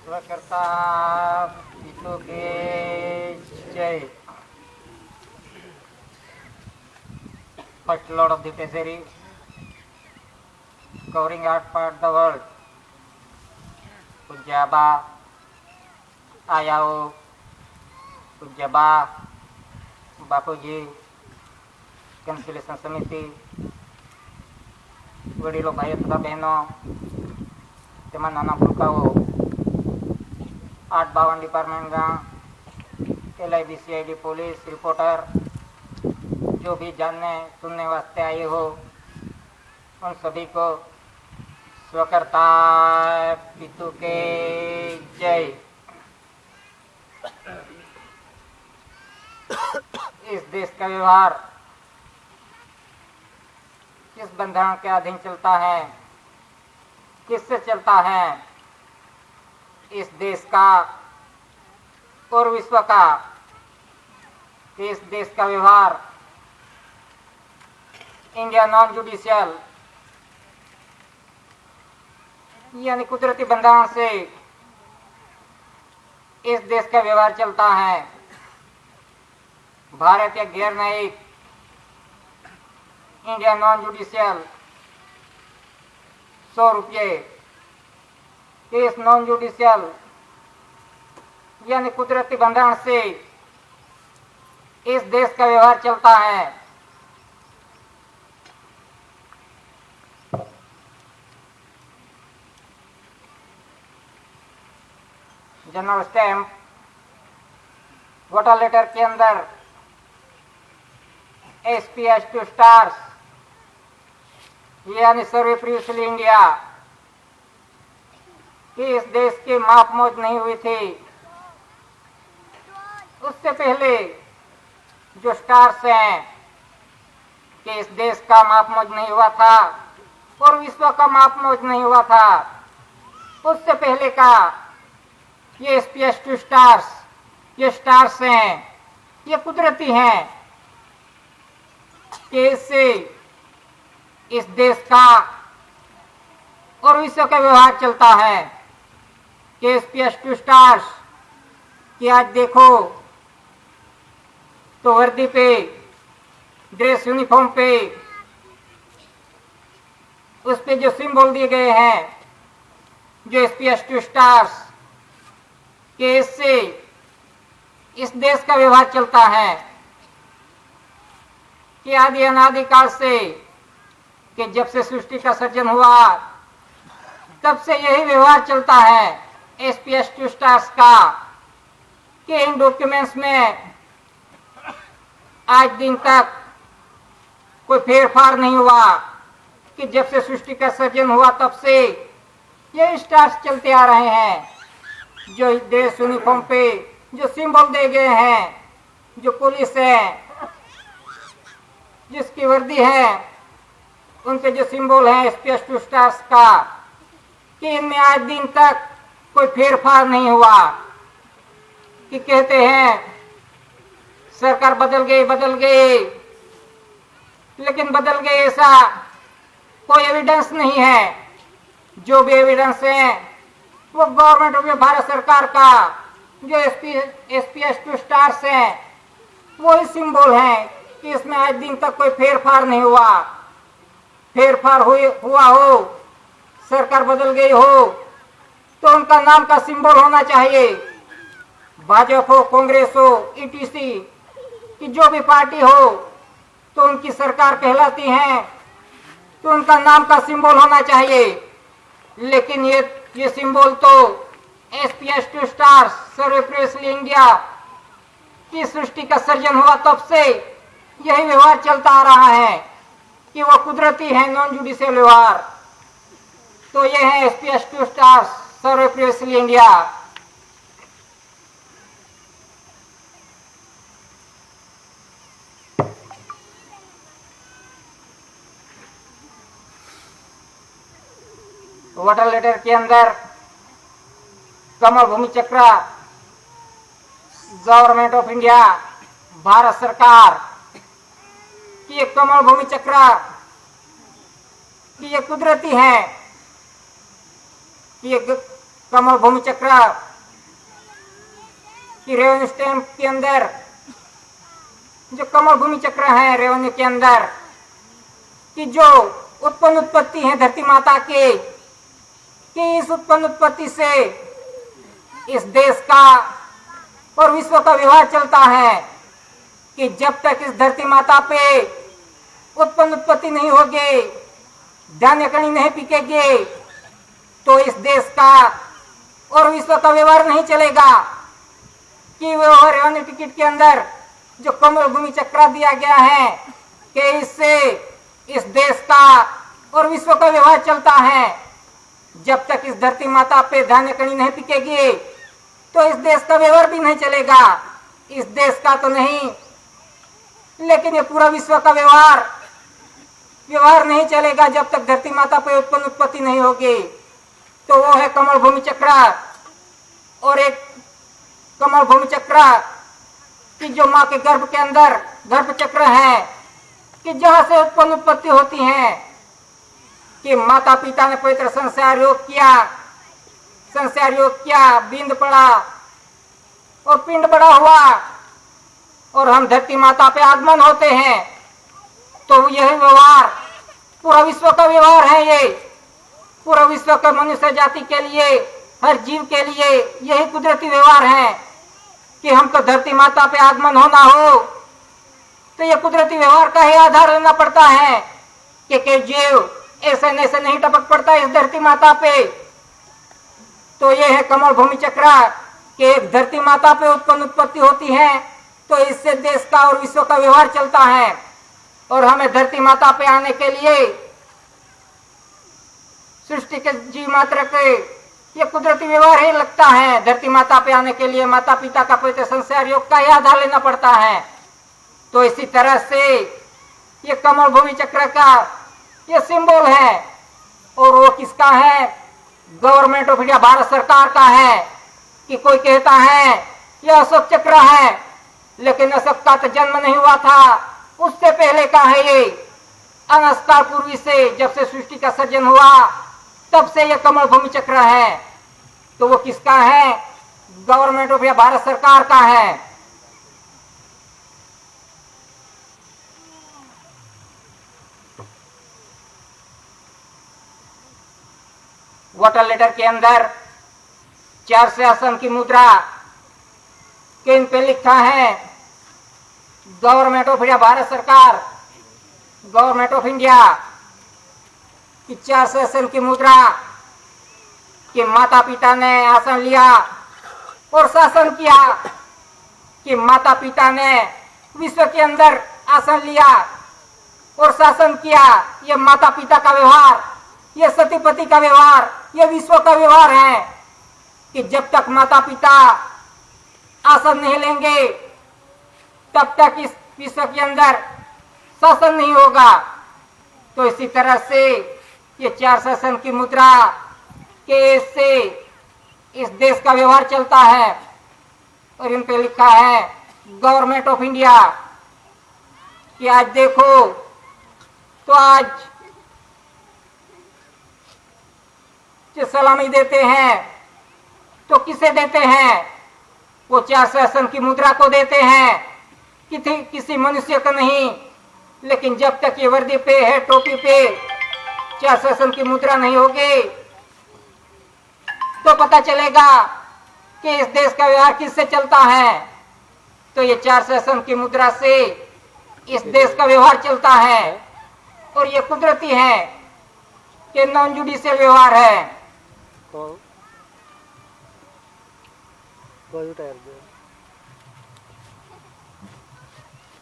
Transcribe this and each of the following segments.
स्वकर्ता पितु के जय. First Lord of the Treasury, covering out part the world. Punjaba, Ayao, Punjaba, Bapuji, Conciliation समिति, वडीलों भाइयों तथा बहनों, तेमन नाना भूलकाओ, 852 डिपार्टमेंट का LIBCID पुलिस रिपोर्टर, जो भी जानने सुनने वास्ते आए हो, उन सभी को स्वकर्ता पितु के जय. इस देश का व्यवहार किस बंधन के अधीन चलता है, किससे चलता है, इस देश का और विश्व का, इस देश का व्यवहार इंडिया नॉन जुडिशियल यानी कुदरती बंधन से इस देश का व्यवहार चलता है. भारत या गैर न्यायिक इंडिया नॉन जुडिशियल 100 रुपये. इस नॉन जुडिशियल यानी कुदरती बंधन से इस देश का व्यवहार चलता है. जनरल स्टैम्प वोटर लेटर के अंदर SPS 2 स्टार्स यानी सर्वे प्रीवियसली इंडिया कि इस देश की माप मौज नहीं हुई थी. उससे पहले जो स्टार्स हैं कि इस देश का माप मौज नहीं हुआ था और विश्व का माप मौज नहीं हुआ था. उससे पहले का ये SPS 2 स्टार्स, ये स्टार्स हैं, ये कुदरती हैं कि इससे इस देश का और विश्व का व्यवहार चलता है. कि SPS 2 स्टार्स कि आज देखो तो वर्दी पे, ड्रेस यूनिफॉर्म पे, उस पे जो सिंबल दिए गए हैं, जो SPS 2 स्टार्स कि इससे इस देश का व्यवहार चलता है. कि आदि अनादि काल से कि जब से सृष्टि का सर्जन हुआ तब से यही व्यवहार चलता है SPS 2 स्टार्स का. कि इन डॉक्यूमेंट्स में आज दिन तक कोई फेरफार नहीं हुआ. कि जब से सृष्टि का सर्जन हुआ तब से ये स्टार्स चलते आ रहे हैं. जो देश यूनिफॉर्म पे जो सिंबल दे गए हैं, जो पुलिस है, जिसकी वर्दी है, उन पे जो सिंबल है SPS 2 स्टार्स का, कि इनमें आज दिन तक कोई फेरफार नहीं हुआ. कि कहते हैं सरकार बदल गई, लेकिन बदल गई ऐसा कोई एविडेंस नहीं है. जो भी एविडेंस है वो गवर्नमेंट ऑफ भारत सरकार का जो SPS 2 स्टार्स हैं वही सिंबल है कि इसमें आज दिन तक कोई फेरफार नहीं हुआ. फेरफार हुआ हो, सरकार बदल गई हो तो उनका नाम का सिंबल होना चाहिए. भाजपा हो, कांग्रेस हो, ETC की जो भी पार्टी हो तो उनकी सरकार कहलाती है तो उनका नाम का सिंबल होना चाहिए. लेकिन ये सिंबल तो SPS 2 स्टार्स सर्वे प्रीवियसली इंडिया की सृष्टि का सर्जन हुआ तब से यही व्यवहार चलता आ रहा है कि वो कुदरती है, नॉन जुडिशियल व्यवहार. तो ये है SPS 2 स्टार्स सर्वे प्रीवियसली इंडिया. वोटर लेटर के अंदर कमल भूमि चक्र गवर्नमेंट ऑफ इंडिया, भारत सरकार की ये कमल भूमि चक्र कि ये कुदरती है, कि ये कमल भूमि चक्र की रेवेन्यू स्टैम्प के अंदर जो कमल भूमि चक्र है रेवेन्यू के अंदर कि जो उत्पन्न उत्पत्ति है धरती माता के, कि इस उत्पन्न उत्पत्ति से इस देश का और विश्व का व्यवहार चलता है कि जब तक इस धरती माता पे उत्पन्न उत्पत्ति नहीं होगी, धान्य कणी नहीं बिकेगी, तो इस देश का और विश्व का व्यवहार नहीं चलेगा। कि वो रेवेन्यू टिकट के अंदर जो कमल भूमि चक्र दिया गया है कि इससे इस देश का और विश्व का व्यवहार चलता है। जब तक इस धरती माता पे धान्य कणी नहीं बिकेगी तो इस देश का व्यवहार भी नहीं चलेगा। इस देश का तो नहीं, लेकिन ये पूरा विश्व का व्यवहार नहीं चलेगा जब तक धरती माता पे उत्पन्न उत्पत्ति नहीं होगी। तो वो है कमल भूमि चक्र। और एक कमल भूमि चक्र कि जो माँ के गर्भ के अंदर गर्भ चक्र है कि जहां से उत्पन्न उत्पत्ति होती है कि माता पिता ने पवित्र संस्कार योग किया, बिंद पड़ा और पिंड बड़ा हुआ और हम धरती माता पे आगमन होते हैं। तो यही व्यवहार पूरा विश्व का व्यवहार है। ये पूरा विश्व का मनुष्य जाति के लिए, हर जीव के लिए यही कुदरती व्यवहार है कि हमको धरती माता पे आगमन होना हो तो ये कुदरती व्यवहार का ही आधार लेना पड़ता है कि जीव ऐसे नहीं टपक पड़ता इस धरती माता पे। तो ये है कमल भूमि चक्र कि एक धरती माता पे उत्पन्न उत्पत्ति होती है तो इससे देश का और विश्व का व्यवहार चलता है। और हमें धरती माता पे आने के लिए सृष्टि के जीव मात्र के ये कुदरती व्यवहार ही लगता है। धरती माता पे आने के लिए माता पिता का पवित्र संस्कार योग का ही आधार लेना पड़ता है। तो इसी तरह से ये कमल भूमि चक्र का ये सिंबल है। और वो किसका है? गवर्नमेंट ऑफ इंडिया, भारत सरकार का है। कि कोई कहता है यह अशोक चक्र है, लेकिन अशोक का तो जन्म नहीं हुआ था, उससे पहले का है ये। अनंत काल पूर्व से, जब से सृष्टि का सृजन हुआ तब से ये कमल भूमि चक्र है। तो वो किसका है? गवर्नमेंट ऑफ इंडिया, भारत सरकार का है। वाटर लेटर के अंदर 4 सिंहासन की मुद्रा के इन पे लिखा है गवर्नमेंट ऑफ इंडिया, भारत सरकार, गवर्नमेंट ऑफ इंडिया की 4 सिंहासन की मुद्रा कि माता पिता ने आसन लिया और शासन किया। कि माता पिता ने विश्व के अंदर आसन लिया और शासन किया। ये माता पिता का व्यवहार, ये सती पति का व्यवहार, ये विश्व का व्यवहार है कि जब तक माता पिता आसन नहीं लेंगे तब तक इस विश्व के अंदर शासन नहीं होगा। तो इसी तरह से ये 4 शासन की मुद्रा के से इस देश का व्यवहार चलता है। और इन पे लिखा है गवर्नमेंट ऑफ इंडिया कि आज देखो तो आज जो सलामी देते हैं तो किसे देते हैं? वो 4 शासन की मुद्रा को देते हैं, किसी मनुष्य को नहीं। लेकिन जब तक ये वर्दी पे है, टोपी पे 4 शासन की मुद्रा नहीं होगी तो पता चलेगा कि इस देश का व्यवहार किससे चलता है। तो ये 4 शासन की मुद्रा से इस देश का व्यवहार चलता है। और ये कुदरती है कि नॉन जुडिशियल व्यवहार है। कोई टायर दे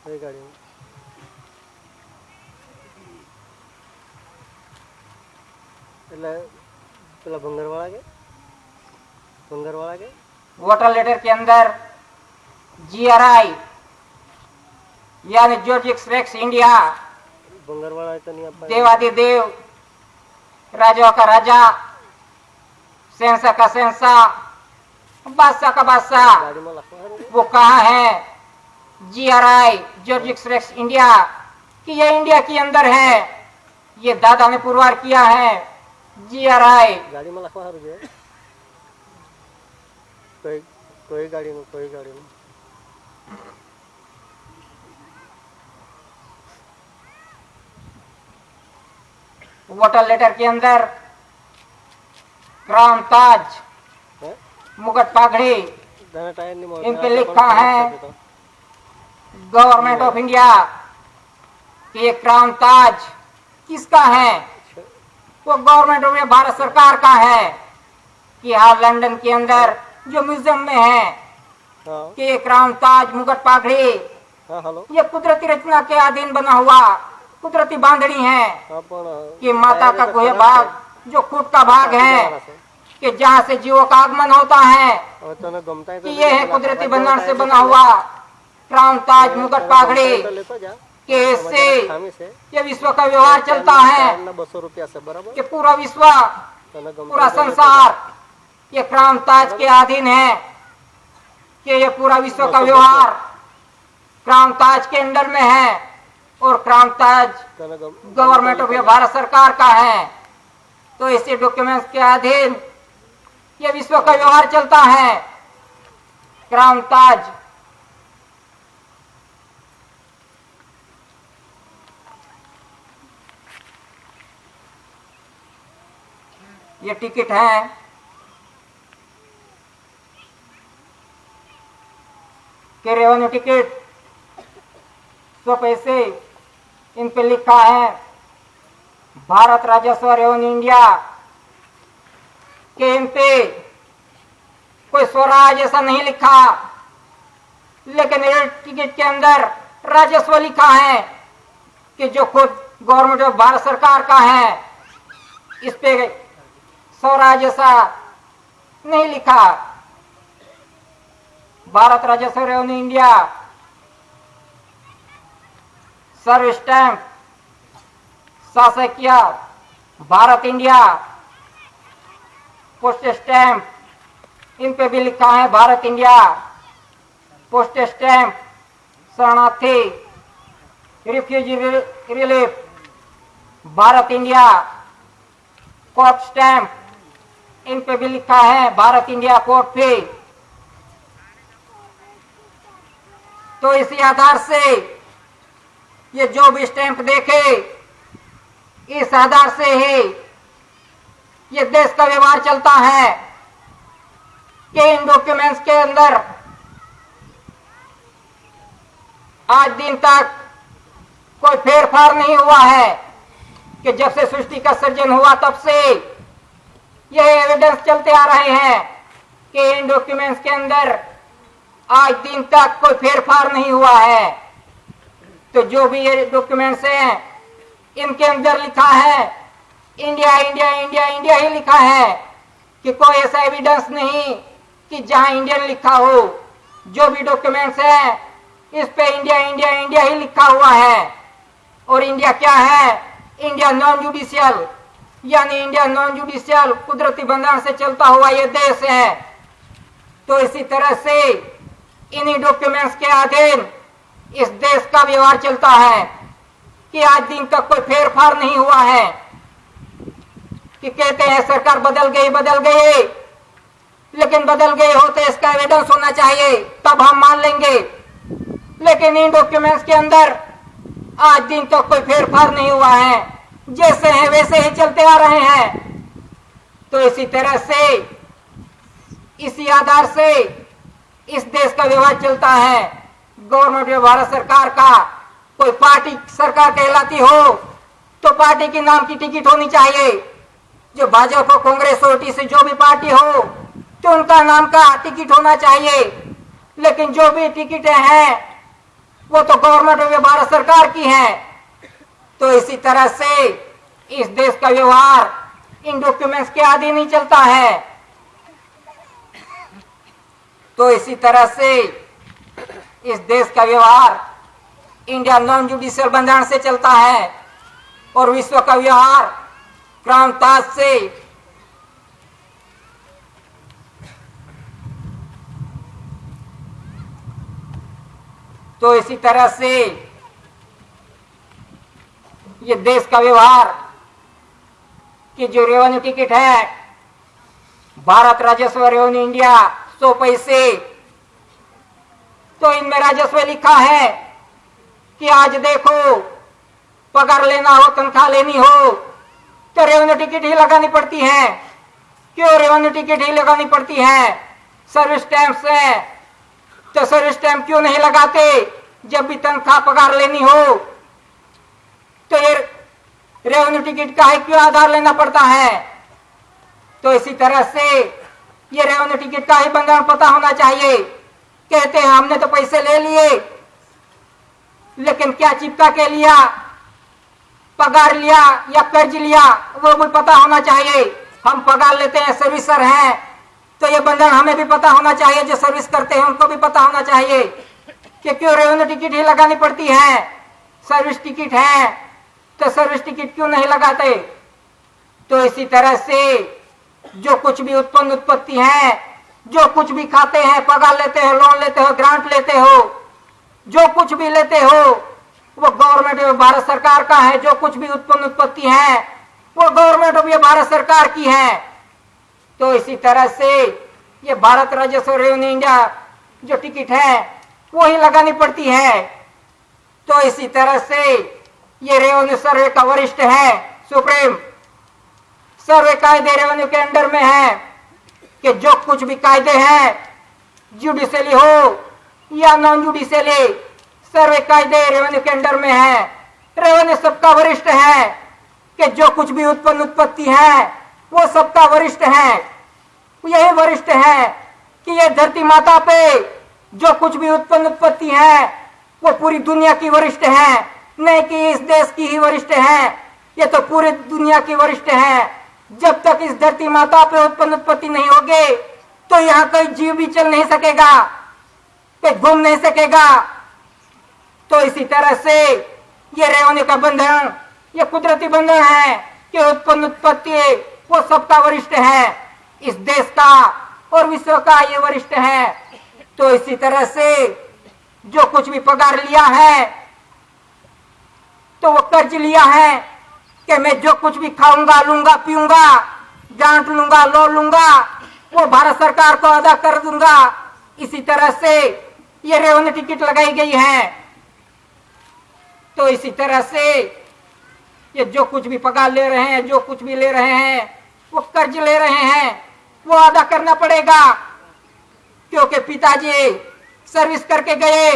ये गाड़ी પેલા ભંગરવાળા के वोटर लेटर के अंदर GRI यानी जॉर्ज एक्सप्रेस इंडिया, भंगरवाड़ा तो नहीं आता, देवादिदेव, राजाओं का राजा, शहंशाह का शहंशाह, बादशाह का बादशाह, वो कहाँ है? GRI जॉर्ज एक्सप्रेस इंडिया कि ये इंडिया के अंदर है। ये दादा ने पुरवार किया है। GRI गाड़ी में लखवा कोई कोई गाड़ी में कोई गाड़ी में वोटर लेटर के अंदर क्राउन ताज, है मुकुट पागड़ी, दाना टायर नहीं मोड़ इन पे लिखा है गवर्नमेंट ऑफ इंडिया कि ये क्राउन ताज किसका है? वो गवर्नमेंट ऑफ इंडिया भारत सरकार का है। कि हाँ लंदन के अंदर जो म्यूजियम में है हाँ कि ये क्राउन ताज, मुकुट पागड़ी हाँ हेलो ये कुदरती रचना के अधीन बना हुआ कुदरती बांधनी है कि माता का कोई भाग जो खुद का भाग है कि जहाँ से जीवों का आगमन होता है कि ये है कुदरती बंधन से बना हुआ क्राउन ताज, मुकुट पागड़ी कि इससे ये विश्व का व्यवहार चलता है 200 रुपया से बराबर कि पूरा विश्व, पूरा संसार ये क्राउन ताज के अधीन है कि ये पूरा विश्व का व्यवहार क्राउन ताज के अंडर में है और crown Taj government of Bharat सरकार का है। तो इसी डॉक्यूमेंट्स के अधीन ये विश्व का व्यवहार चलता है। क्राउन ताज ये टिकट है कि रेवेन्यू टिकट 100 पैसे, इन पे लिखा है भारत राजस्व रेवेन्यू इंडिया के इन पे कोई स्वराज ऐसा नहीं लिखा, लेकिन ये टिकट के अंदर राजस्व लिखा है कि जो खुद गवर्नमेंट ऑफ भारत सरकार का है। इस पे स्वराज ऐसा नहीं लिखा। भारत राजस्व रेवेन्यू इंडिया सर्व स्टैंप शासकीय भारत इंडिया पोस्ट स्टैंप इन पे भी लिखा है भारत इंडिया पोस्ट स्टैंप शरणार्थी refugee relief Bharat India court stamp इन पे भी लिखा है भारत इंडिया कोर्ट फी। तो इसी आधार से ये जो भी स्टैंप देखे इस आधार से ही ये देश का व्यवहार चलता है कि इन डॉक्यूमेंट्स के अंदर आज दिन तक कोई फेरफार नहीं हुआ है कि जब से सृष्टि का सृजन हुआ तब से ये एविडेंस चलते आ रहे हैं कि इन डॉक्यूमेंट्स के अंदर आज दिन तक कोई फेरफार नहीं हुआ है। तो जो भी ये डॉक्यूमेंट्स हैं इनके अंदर लिखा है इंडिया इंडिया इंडिया इंडिया ही लिखा है कि कोई ऐसा एविडेंस नहीं कि जहां इंडियन लिखा हो। जो भी डॉक्यूमेंट्स हैं इस पे इंडिया इंडिया इंडिया ही लिखा हुआ है। और इंडिया क्या है? इंडिया नॉन जुडिशियल यानी इंडिया नॉन जुडिशियल कुदरती बंधन से चलता हुआ ये देश है। तो इसी तरह से इन्हीं डॉक्यूमेंट्स के अधीन इस देश का व्यवहार चलता है कि आज दिन तक कोई फेरफार नहीं हुआ है। कि कहते हैं सरकार बदल गई, लेकिन बदल गई हो तो इसका एविडेंस होना चाहिए तब हम मान लेंगे। लेकिन इन डॉक्यूमेंट्स के अंदर आज दिन तक कोई फेरफार नहीं हुआ है, जैसे हैं वैसे ही चलते आ रहे हैं। तो इसी तरह से इसी आधार से इस देश का व्यवहार चलता है। गवर्नमेंट ऑफ भारत सरकार का कोई पार्टी सरकार कहलाती हो तो पार्टी के नाम की टिकट होनी चाहिए। जो भाजपा, कांग्रेस, ओटीसी जो भी पार्टी हो तो उनका नाम का टिकट होना चाहिए। लेकिन जो भी टिकटें हैं वो तो गवर्नमेंट ऑफ भारत सरकार की हैं। तो इसी तरह से इस देश का व्यवहार इन डॉक्यूमेंट्स के अधीन ही चलता है। तो इसी तरह से इस देश का व्यवहार इंडिया नॉन जुडिशियल बंधन से चलता है और विश्व का व्यवहार क्राउन ताज से। तो इसी तरह से ये देश का व्यवहार कि जो रेवेन्यू टिकट है भारत राजस्व रेवेन्यू इंडिया 100 पैसे। तो इनमें राजस्व लिखा है कि आज देखो पगार लेना हो, तनख्वाह लेनी हो तो रेवेन्यू टिकट ही लगानी पड़ती है। क्यों रेवेन्यू टिकट ही लगानी पड़ती है? सर्विस स्टैंप है तो सर्विस स्टैंप क्यों नहीं लगाते? जब भी तनख्वाह पगार लेनी हो तो ये रेवेन्यू टिकट का ही क्यों आधार लेना पड़ता है? तो इसी तरह से ये रेवेन्यू टिकट का ही बंधन पता होना चाहिए। कहते हैं हमने तो पैसे ले लिए, लेकिन क्या चिपका के लिया, पगार लिया या कर्ज लिया, वो भी पता होना चाहिए। हम पगार लेते हैं, सर्विसर हैं, तो ये बंधन हमें भी पता होना चाहिए। जो सर्विस करते हैं उनको भी पता होना चाहिए कि क्यों रेवेन्यू टिकट ही लगानी पड़ती है। सर्विस टिकट है तो सर्विस टिकट क्यों नहीं लगाते? तो इसी तरह से जो कुछ भी उत्पन्न उत्पत्ति है, जो कुछ भी खाते हैं, पगार लेते हो, लोन लेते हो, ग्रांट लेते हो, जो कुछ भी लेते हो वो गवर्नमेंट भारत सरकार का है। जो कुछ भी उत्पन्न उत्पत्ति है वो गवर्नमेंट ऑफ भारत सरकार की है। तो इसी तरह से ये भारत राजस्व रेवेन्यू इंडिया जो टिकट है वो ही लगानी पड़ती है। तो इसी तरह से ये रेवेन्यू सर्वे का वरिष्ठ है, सुप्रीम सर्वे कायदे रेवेन्यू के अंडर में है कि जो कुछ भी कायदे हैं, जुडिशियली हो या नॉन जुडिशियली, सर्वे कायदे रेवेन्यू के अंडर में है। रेवेन्यू सबका वरिष्ठ है कि जो कुछ भी उत्पन्न उत्पत्ति है वो सबका वरिष्ठ है। यही वरिष्ठ है कि ये धरती माता पे जो कुछ भी उत्पन्न उत्पत्ति है वो पूरी दुनिया की वरिष्ठ है, नहीं कि इस देश की ही वरिष्ठ है। ये तो पूरी दुनिया की वरिष्ठ है। जब तक इस धरती माता पे उत्पन्न उत्पत्ति नहीं होगी तो यहाँ कोई जीव भी चल नहीं सकेगा, कोई घूम नहीं सकेगा। तो इसी तरह से ये रेवेन्यू का बंधन, ये कुदरती बंधन है कि उत्पन्न उत्पत्ति वो सबका वरिष्ठ है, इस देश का और विश्व का ये वरिष्ठ है। तो इसी तरह से जो कुछ भी पगार लिया है तो वो कर्ज लिया है कि मैं जो कुछ भी खाऊंगा, लूंगा, पीऊंगा, ग्रांट लूंगा, लोन लूंगा, वो भारत सरकार को अदा कर दूंगा। इसी तरह से ये रेवेन्यू टिकट लगाई गई है। तो इसी तरह से ये जो कुछ भी पगार ले रहे हैं, जो कुछ भी ले रहे हैं, वो कर्ज ले रहे हैं, वो अदा करना पड़ेगा। क्योंकि पिताजी सर्विस करके गए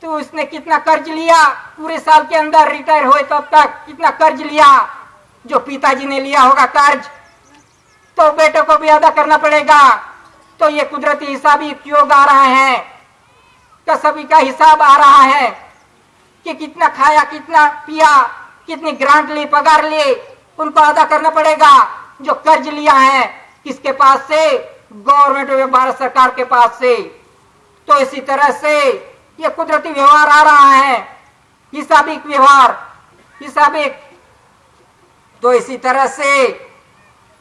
तो उसने कितना कर्ज लिया, पूरे साल के अंदर रिटायर हुए तब तक कितना कर्ज लिया, जो पिताजी ने लिया होगा कर्ज, तो बेटे को भी अदा करना पड़ेगा। तो ये कुदरती हिसाब योग आ रहा है, तो सभी का हिसाब आ रहा है कि कितना खाया, कितना पिया, कितनी ग्रांट ली, पगार ली, उनको अदा करना पड़ेगा। जो कर्ज लिया है किसके पास से? गवर्नमेंट ऑफ भारत सरकार के पास से। तो इसी तरह से ये कुदरती व्यवहार आ रहा है, हिसाबिक व्यवहार, हिसाबिक। तो इसी तरह से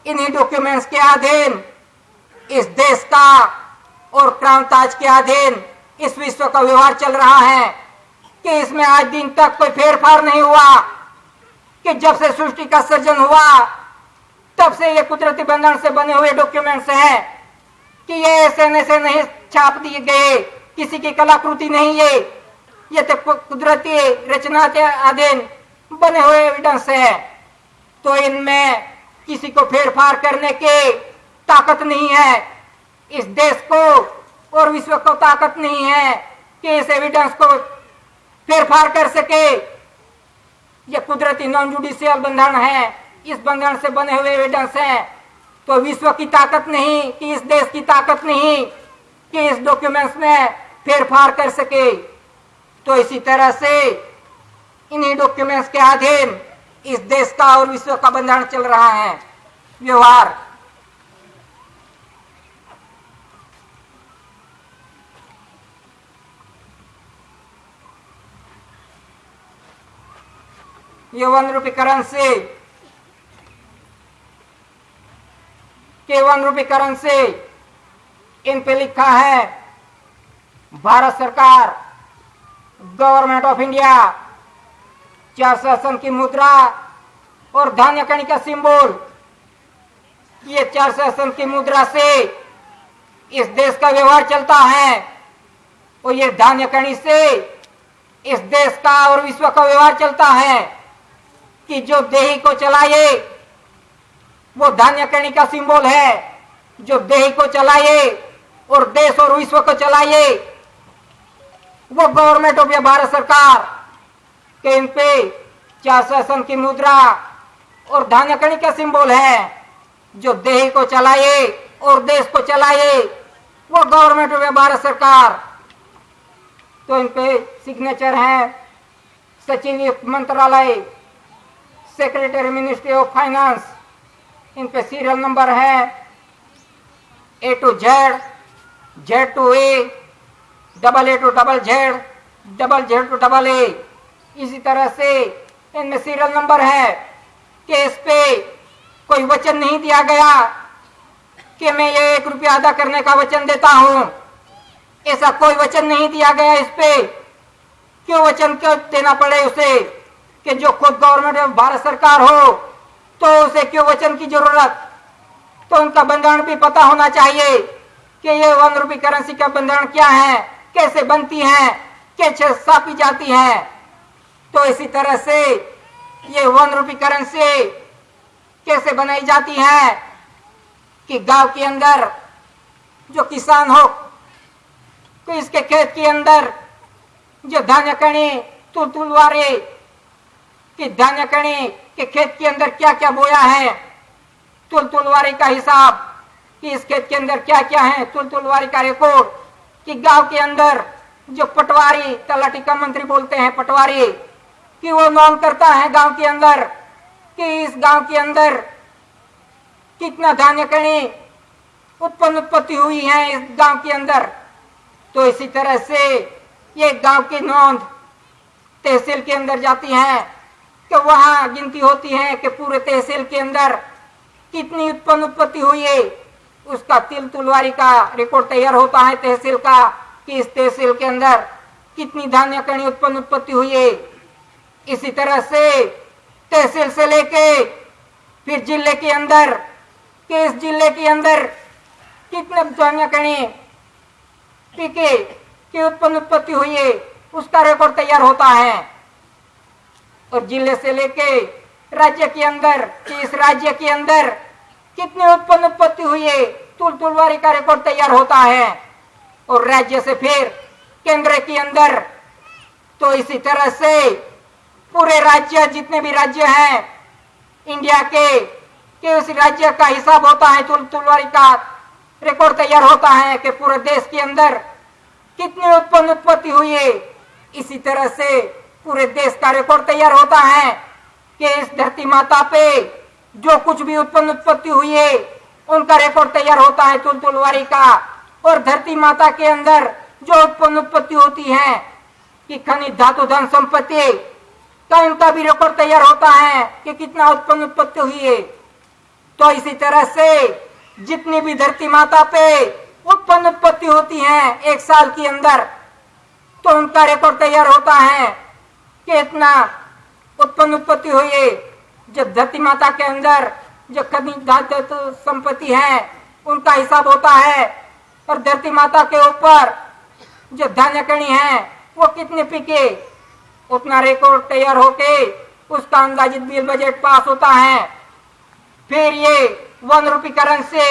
इन्हीं डॉक्यूमेंट्स के अधीन इस देश का और क्राउन ताज के अधीन इस विश्व का व्यवहार चल रहा है कि इसमें आज दिन तक कोई फेरफार नहीं हुआ। कि जब से सृष्टि का सृजन हुआ तब से ये कुदरती बंधन से बने हुए डॉक्यूमेंट्स हैं कि ये ऐसे नहीं छाप दिए गए, किसी की कलाकृति नहीं, ये तो कुदरती रचना के अधीन बने हुए एविडेंस है। तो इनमें किसी को फेरफार करने की ताकत नहीं है, इस देश को और विश्व को ताकत नहीं है कि इस एविडेंस को फेरफार कर सके। ये कुदरती नॉन जुडिशियल बंधन है, इस बंधन से बने हुए एविडेंस हैं। तो विश्व की ताकत नहीं, कि इस देश की ताकत नहीं कि इस डॉक्यूमेंट्स में फेरफार कर सके। तो इसी तरह से इन्हीं डॉक्यूमेंट्स के अधीन इस देश का और विश्व का बंधन चल रहा है, व्यवहार। ये 1 रुपये करेंसी, के 1 रुपये करेंसी, इन पे लिखा है भारत सरकार, गवर्नमेंट ऑफ इंडिया, 4 शासन की मुद्रा और धान्य कणी का सिंबल। ये 400 सन की मुद्रा से इस देश का व्यवहार चलता है और ये धान्य कणी से इस देश का और विश्व का व्यवहार चलता है कि जो देही को चलाए वो धान्य कणी का सिंबल है, जो देही को चलाए और देश और विश्व को चलाए वो गवर्नमेंट ऑफ भारत सरकार के इन पे 400 सन की मुद्रा और धान्य कणी का सिंबल है। जो देही को चलाए और देश को चलाए वो गवर्नमेंट ऑफ भारत सरकार। तो इन पे सिग्नेचर है सचिव मंत्रालय, सेक्रेटरी मिनिस्ट्री ऑफ फाइनेंस, इन पे सीरियल नंबर है A to Z, Z to A, AA to ZZ, ZZ to AA। इसी तरह से इनमें सीरियल नंबर है कि इस पे कोई वचन नहीं दिया गया कि मैं ये 1 रुपया अदा करने का वचन देता हूं। ऐसा कोई वचन नहीं दिया गया इस पे। क्यों वचन क्यों देना पड़े उसे कि जो खुद गवर्नमेंट ऑफ भारत सरकार हो तो उसे क्यों वचन की जरूरत। तो उनका बंधन भी पता होना चाहिए कि ये 1 रुपये करेंसी का बंधन क्या है, कैसे बनती है, कैसे छापी जाती है। तो इसी तरह से ये 1 रुपये करेंसी कैसे बनाई जाती है कि गांव के अंदर जो किसान हो तो इसके खेत के अंदर जो धान्य कणी तुलवारे कि धान्य कणी के खेत के अंदर क्या क्या बोया है, तुलवारी का हिसाब कि इस खेत के अंदर क्या क्या है, तुलवारी का रिकॉर्ड कि गांव के अंदर जो पटवारी, तलाटी का मंत्री बोलते हैं पटवारी, कि वो नोन करता है गांव के अंदर कि इस गांव के अंदर कितना धान्य कणी उत्पत्ति हुई है इस गांव के अंदर। तो इसी तरह से ये गांव की नोंद तहसील के अंदर जाती है कि वहां गिनती होती है कि पूरे तहसील के अंदर कितनी उत्पत्ति हुई है। उसका तुलवारी का रिकॉर्ड तैयार होता है तहसील का कि इस तहसील के अंदर कितनी धान्य कणी उत्पत्ति हुई है। इसी तरह से तहसील से लेके फिर जिले के अंदर कि इस जिले के अंदर कितने धान्य कणी की उत्पत्ति हुई है उसका रिकॉर्ड तैयार होता है। और जिले से लेके राज्य के अंदर कि इस राज्य के अंदर कितनी उत्पत्ति हुई है तुलवारी का रिकॉर्ड तैयार होता है। और राज्य से फिर केंद्र के अंदर तो इसी तरह से पूरे राज्य जितने भी राज्य हैं इंडिया के उस राज्य का हिसाब होता है, तुलवारी का रिकॉर्ड तैयार होता है कि पूरे देश के अंदर कितनी उत्पत्ति हुई है। इसी तरह से पूरे देश का रिकॉर्ड तैयार होता है कि इस धरती माता पे जो कुछ भी उत्पत्ति हुई है उनका रिकॉर्ड तैयार होता है तुलवारी का। और धरती माता के अंदर जो उत्पत्ति होती है कि खनिज धातु धन संपत्ति का इनका भी रिकॉर्ड तैयार होता है कि कितना उत्पत्ति हुई है। तो इसी तरह से जितनी भी धरती माता पे उत्पत्ति होती है 1 साल के अंदर तो उनका रिकॉर्ड तैयार होता है कि इतना उत्पत्ति हुई है। जब धरती माता के अंदर जो खनिज धातु संपत्ति है उनका हिसाब होता है और धरती माता के ऊपर जो धान्य कणी है वो कितने पिके उतना रिकॉर्ड तैयार होके उसका अंदाजित बिल बजट पास होता है। फिर ये 1 रुपये करेंसी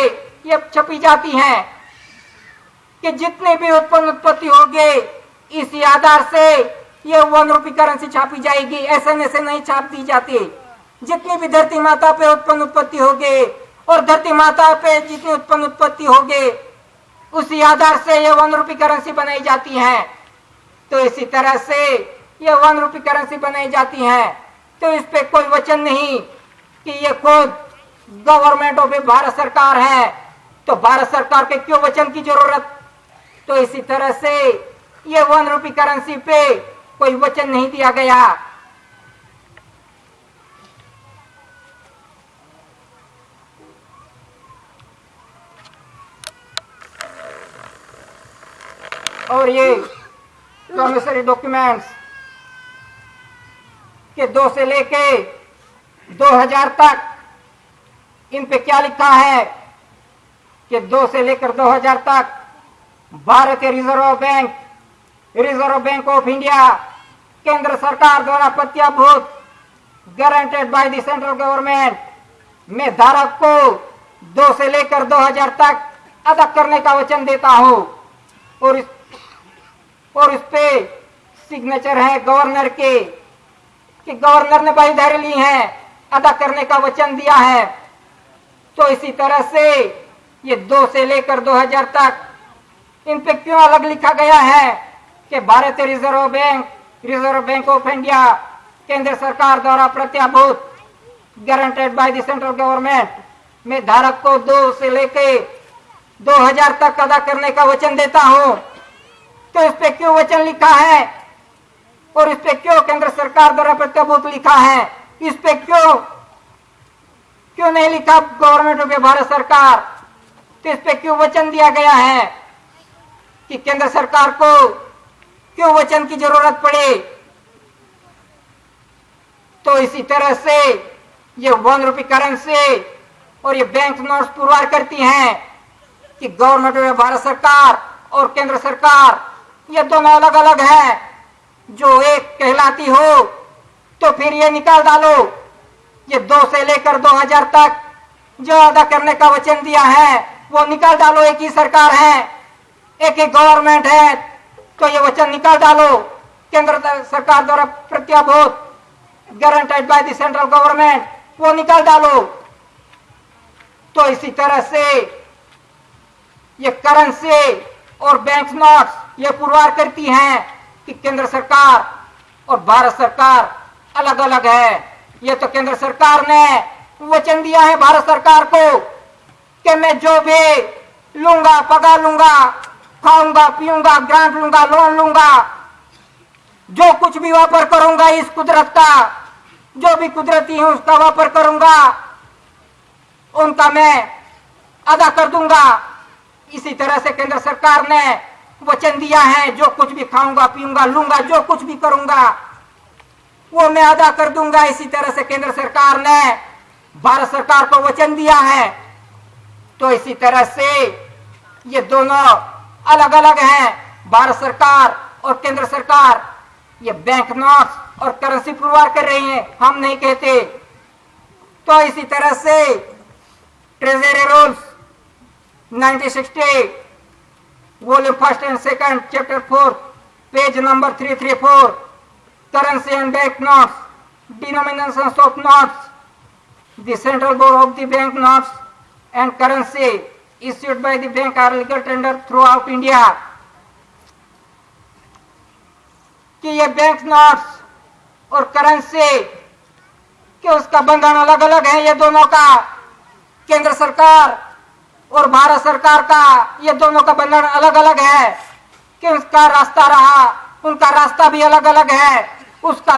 ये छपी जाती है कि जितने भी उत्पत्ति होगी इसी आधार से ये 1 रुपये करेंसी छापी जाएगी। ऐसे नहीं छाप दी जाती। जितनी भी धरती माता पे उत्पत्ति होगी और धरती माता पे जितनी उत्पत्ति होगी उसी आधार से ये 1 रुपये करेंसी बनाई जाती है। तो इसी तरह से ये 1 रुपये करेंसी बनाई जाती है। तो इस पे कोई वचन नहीं कि ये खुद गवर्नमेंट ऑफ भारत सरकार है तो भारत सरकार के क्यों वचन की जरूरत। तो इसी तरह से ये 1 रुपये करेंसी पे कोई वचन नहीं दिया गया। और ये प्रॉमिसरी डॉक्यूमेंट्स के 2 से लेके 2000 तक इन पे क्या लिखा है कि 2 से लेकर 2000 तक भारतीय रिजर्व बैंक ऑफ इंडिया केंद्र सरकार द्वारा प्रत्याभूत guaranteed by the central government मैं धारक को 2 से लेकर 2000 तक अदा करने का वचन देता हूं। और इस पे सिग्नेचर है गवर्नर के कि गवर्नर ने बाहीधारी ली है, अदा करने का वचन दिया है। तो इसी तरह से ये 2 से लेकर 2000 तक इन पे क्यों अलग लिखा गया है कि भारतीय रिजर्व बैंक ऑफ इंडिया केंद्र सरकार द्वारा प्रत्याभूत guaranteed by the central government में धारक को 2 से लेकर 2000 तक अदा करने का वचन देता हूं। तो इस पे क्यों वचन लिखा है और इस पे क्यों केंद्र सरकार द्वारा प्रत्याभूत लिखा है? इस पे क्यों नहीं लिखा गवर्नमेंट ऑफ भारत सरकार? तो इस पे क्यों वचन दिया गया है कि केंद्र सरकार को क्यों वचन की जरूरत पड़े? तो इसी तरह से ये 1 रुपये करेंसी और ये बैंक नोट्स पुरवार करती हैं कि गवर्नमेंट ऑफ भारत सरकार और केंद्र सरकार ये दोनों अलग अलग हैं। जो एक कहलाती हो तो फिर ये निकाल डालो। ये 2 से लेकर 2000 तक जो अदा करने का वचन दिया है वो निकाल डालो। एक ही सरकार है, एक ही गवर्नमेंट है, तो ये वचन निकाल डालो। केंद्र सरकार द्वारा प्रत्याभूत guaranteed by the central government वो निकाल डालो। तो इसी तरह से ये करेंसी और बैंक नोट्स ये पुरवार करती हैं कि केंद्र सरकार और भारत सरकार अलग अलग है। ये तो केंद्र सरकार ने वचन दिया है भारत सरकार को कि मैं जो भी लूंगा, पगार लूंगा, खाऊंगा, पीऊंगा, ग्रांट लूंगा, लोन लूंगा, जो कुछ भी वापर करूंगा इस कुदरत का, जो भी कुदरती है उसका वापर करूंगा, उनका मैं अदा कर दूंगा। इसी तरह से केंद्र सरकार ने वचन दिया है जो कुछ भी खाऊंगा, पीऊंगा, लूंगा, जो कुछ भी करूंगा वो मैं अदा कर दूंगा। इसी तरह से केंद्र सरकार ने भारत सरकार को वचन दिया है। तो इसी तरह से ये दोनों अलग अलग हैं, भारत सरकार और केंद्र सरकार। ये बैंक नोट्स और करेंसी पुरवार कर रही हैं, हम नहीं कहते। तो इसी तरह से treasury rules 1960 volume 1 and 2 chapter 4 page number 334 currency and bank notes denominations of notes the central board of the bank notes and currency issued by the bank are legal tender throughout India। कि ये bank notes और currency कि उसका बंधन अलग अलग है ये दोनों का। केंद्र सरकार और भारत सरकार का ये दोनों का बंधन अलग अलग है कि उसका रास्ता रहा, उनका रास्ता भी अलग अलग है, उसका